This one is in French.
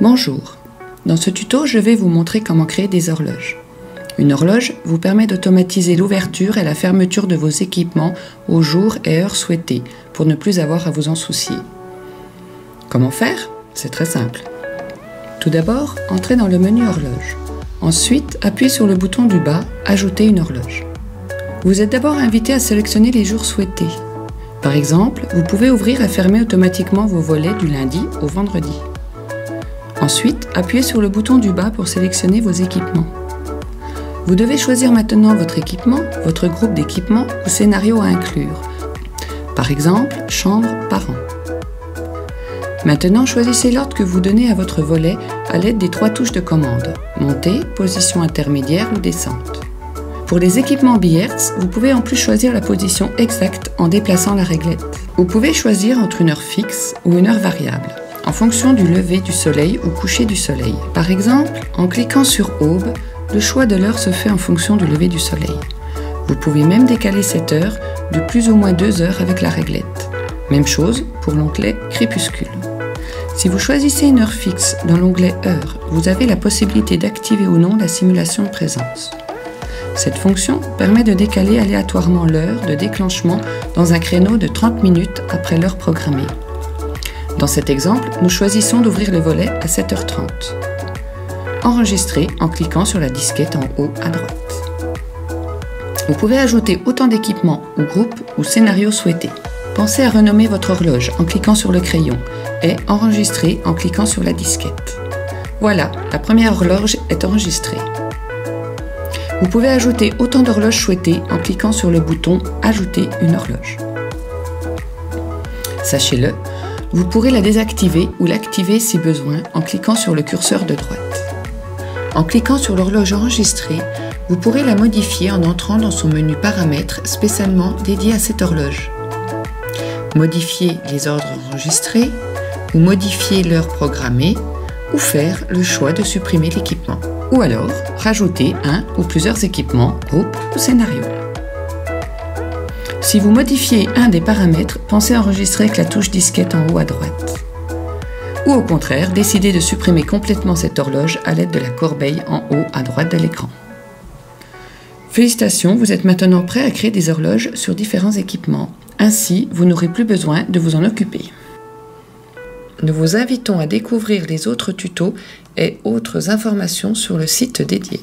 Bonjour, dans ce tuto je vais vous montrer comment créer des horloges. Une horloge vous permet d'automatiser l'ouverture et la fermeture de vos équipements aux jours et heures souhaités pour ne plus avoir à vous en soucier. Comment faire? C'est très simple. Tout d'abord, entrez dans le menu horloge. Ensuite, appuyez sur le bouton du bas « Ajouter une horloge ». Vous êtes d'abord invité à sélectionner les jours souhaités. Par exemple, vous pouvez ouvrir et fermer automatiquement vos volets du lundi au vendredi. Ensuite, appuyez sur le bouton du bas pour sélectionner vos équipements. Vous devez choisir maintenant votre équipement, votre groupe d'équipements ou scénario à inclure. Par exemple, chambre, parents. Maintenant, choisissez l'ordre que vous donnez à votre volet à l'aide des 3 touches de commande, montée, position intermédiaire ou descente. Pour les équipements Biertz, vous pouvez en plus choisir la position exacte en déplaçant la réglette. Vous pouvez choisir entre une heure fixe ou une heure variable, en fonction du lever du soleil ou coucher du soleil. Par exemple, en cliquant sur Aube, le choix de l'heure se fait en fonction du lever du soleil. Vous pouvez même décaler cette heure de plus ou moins 2 heures avec la réglette. Même chose pour l'onglet Crépuscule. Si vous choisissez une heure fixe dans l'onglet Heure, vous avez la possibilité d'activer ou non la simulation de présence. Cette fonction permet de décaler aléatoirement l'heure de déclenchement dans un créneau de 30 minutes après l'heure programmée. Dans cet exemple, nous choisissons d'ouvrir le volet à 7h30. Enregistrer en cliquant sur la disquette en haut à droite. Vous pouvez ajouter autant d'équipements ou groupes ou scénarios souhaités. Pensez à renommer votre horloge en cliquant sur le crayon et enregistrer en cliquant sur la disquette. Voilà, la première horloge est enregistrée. Vous pouvez ajouter autant d'horloges souhaitées en cliquant sur le bouton « Ajouter une horloge ». Sachez-le, vous pourrez la désactiver ou l'activer si besoin en cliquant sur le curseur de droite. En cliquant sur l'horloge enregistrée, vous pourrez la modifier en entrant dans son menu Paramètres spécialement dédié à cette horloge. Modifier les ordres enregistrés, ou modifier l'heure programmée, ou faire le choix de supprimer l'équipement. Ou alors, rajouter un ou plusieurs équipements, groupes ou scénarios. Si vous modifiez un des paramètres, pensez à enregistrer avec la touche disquette en haut à droite. Ou au contraire, décidez de supprimer complètement cette horloge à l'aide de la corbeille en haut à droite de l'écran. Félicitations, vous êtes maintenant prêt à créer des horloges sur différents équipements. Ainsi, vous n'aurez plus besoin de vous en occuper. Nous vous invitons à découvrir les autres tutos et autres informations sur le site dédié.